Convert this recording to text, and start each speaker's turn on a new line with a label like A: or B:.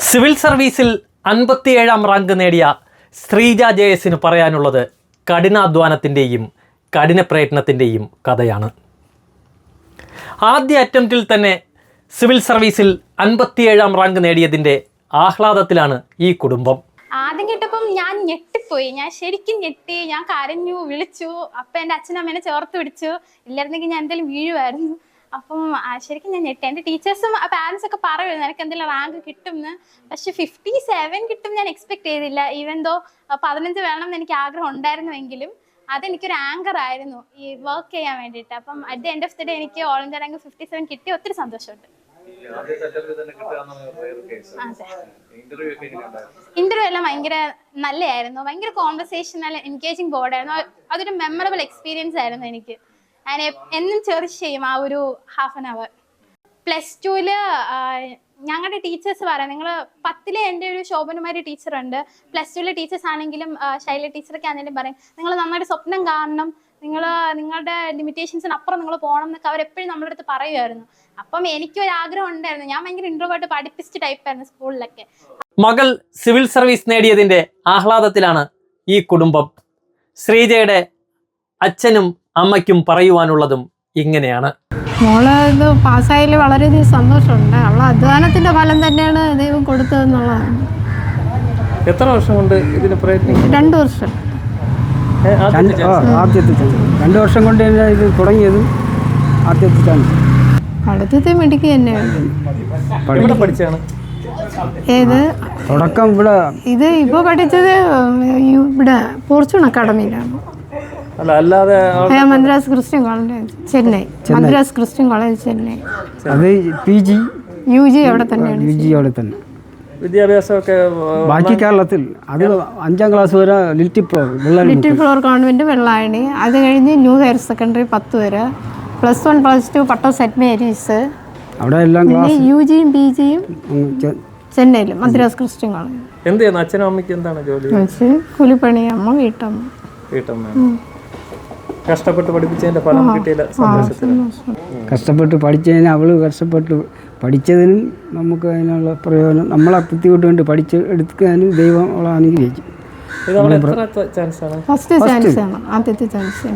A: Civil സർവീസിൽ 57ാം rank നേടിയ ശ്രീജ ജയസിന് പറയാനുള്ളത് കഠിനാധ്വാനത്തിൻ്റെയും കഠിന പ്രയത്നത്തിൻ്റെയും കഥയാണ്. ആദ്യ അറ്റംപ്റ്റിൽ തന്നെ സിവിൽ സർവീസിൽ 57ാം റാങ്ക് നേടിയതിൻ്റെ ആഹ്ലാദത്തിലാണ് ഈ കുടുംബം.
B: ആദ്യം കേട്ടപ്പം ഞാൻ ഞെട്ടിപ്പോയി. ഞാൻ ശരിക്കും ഞെട്ടി. ഞാൻ കരഞ്ഞു, വിളിച്ചു. അപ്പം എൻ്റെ അച്ഛനും അമ്മേനെ ചേർത്ത് പിടിച്ചു. ഇല്ലായിരുന്നെങ്കിൽ ഞാൻ എന്തെങ്കിലും വീഴുമായിരുന്നു. അപ്പം ശരിക്കും ഞാൻ ഞെട്ടി. എൻ്റെ ടീച്ചേഴ്സും പാരൻസ് ഒക്കെ പറയുമായിരുന്നു എനിക്ക് എന്തെങ്കിലും റാങ്ക് കിട്ടുമെന്ന്. പക്ഷെ 57 കിട്ടും ഞാൻ എക്സ്പെക്ട് ചെയ്തില്ല. ഈവൻ ദോ 15 വേണം എന്ന് എനിക്ക് ആഗ്രഹം ഉണ്ടായിരുന്നുവെങ്കിലും അതെനിക്കൊരു ആങ്കർ ആയിരുന്നു ഈ വർക്ക് ചെയ്യാൻ വേണ്ടിയിട്ട്. അപ്പം at the end of the day എനിക്ക് ഓൾ ഇന്ത്യ റാങ്ക് 57 കിട്ടി. ഒത്തിരി സന്തോഷമുണ്ട്. ഇന്റർവ്യൂ എല്ലാം ഭയങ്കര നല്ലതായിരുന്നു. ഭയങ്കര കോൺവെർസേഷണൽ എൻഗേജിങ് ബോർഡായിരുന്നു. അതൊരു മെമ്മറബിൾ എക്സ്പീരിയൻസ് ആയിരുന്നു എനിക്ക്. ഞാൻ എന്നും ചെറിഷ് ചെയ്യും ആ ഒരു ഹാഫ് ആൻ അവർ. +2 ഞങ്ങളുടെ ടീച്ചേഴ്സ് പറയാം, നിങ്ങൾ 10 എൻ്റെ ഒരു ശോഭനമാരി ടീച്ചറുണ്ട്. +2 ടീച്ചേഴ്സ് ആണെങ്കിലും ശൈല ടീച്ചറൊക്കെ ആണെങ്കിലും പറയും, നിങ്ങൾ നന്നായിട്ട് സ്വപ്നം കാണണം, നിങ്ങളുടെ ലിമിറ്റേഷൻസിന് അപ്പുറം നിങ്ങൾ പോകണം എന്നൊക്കെ അവരെപ്പോഴും നമ്മുടെ അടുത്ത് പറയുമായിരുന്നു. അപ്പം എനിക്കൊരു ആഗ്രഹം ഉണ്ടായിരുന്നു. ഞാൻ ഭയങ്കര ഇൻട്രോവേർട്ട് പഠിപ്പിസ്റ്റ് ടൈപ്പായിരുന്നു സ്കൂളിലൊക്കെ.
A: മകൾ സിവിൽ സർവീസ് നേടിയതിൻ്റെ ആഹ്ലാദത്തിലാണ് ഈ കുടുംബം. ശ്രീജയുടെ അച്ഛനും അമ്മയ്ക്കും പറയുവാനുള്ളതും ഇങ്ങനെയാണ്.
C: മോള് ഇത് പാസ്സായതിൽ വളരെയധികം സന്തോഷമുണ്ട്. അവളെ അധ്വാനത്തിൻ്റെ ഫലം തന്നെയാണ് ദൈവം കൊടുത്തതെന്നുള്ളതാണ്.
A: എത്ര വർഷം കൊണ്ട് ഇതിന് പ്രയത്നിക്കും?
C: 2 വർഷം.
D: ആദ്യത്തെ 2 വർഷം കൊണ്ട് തന്നെ ഇത് തുടങ്ങിയത്. ആദ്യത്തെ ചാൻസ്
C: പഠിത്തത്തെ മിടുക്കി തന്നെയാണ്.
A: പഠിച്ചാണ്
C: ഏത്
D: തുടക്കം ഇവിടെ.
C: ഇത് ഇപ്പോൾ പഠിച്ചത് ഇവിടെ ഫോർച്യൂൺ അക്കാഡമിയിലാണ്.
A: അല്ലാതെ
C: Madras Christian college Chennai. Madras Christian college Chennai.
D: അത് PG
C: UG അവിടെ തന്നെയാണ്.
D: UG അവിടെ തന്നെ.
A: വിദ്യാഭ്യാസമൊക്കെ
D: ബാക്കി കേരളത്തിൽ അത് 5ാം ക്ലാസ് വരെ ലിറ്റിൽ ഫ്ലോർ
C: കോൺവെന്റ് വെള്ളായണി. അത് കഴിഞ്ഞ് ന്യൂ ഹയർ സെക്കൻഡറി 10 വരെ. +1 +2 പട്ടോ സെന്റ് മേരീസ്.
D: അവിടെ എല്ലാം ക്ലാസ്.
C: UG യും PG യും ചെന്നൈയിൽ മദ്രാസ് ക്രിസ്ത്യൻ കോളേജ്.
A: എന്ത് ചെയ്യുന്നു? അച്ഛനും അമ്മയ്ക്ക് എന്താണ് ജോലി?
C: കൂലിപ്പണി. അമ്മ വീട്ടമ്മ.
A: കഷ്ടപ്പെട്ട് പഠിപ്പിച്ചതിന്റെ ഫലം കിട്ടിയില്ല.
D: കഷ്ടപ്പെട്ട് പഠിച്ചതിന് അവള് കഷ്ടപ്പെട്ട് പഠിച്ചതിനും നമുക്ക് അതിനുള്ള പ്രയോജനം നമ്മളെ ബുദ്ധിമുട്ട് കൊണ്ട് പഠിച്ച് എടുക്കാനും ദൈവം അവളെ അനുഗ്രഹിച്ചു.
C: ഫസ്റ്റ് ചാൻസ് ആണ്. ആദ്യത്തെ ചാൻസ്.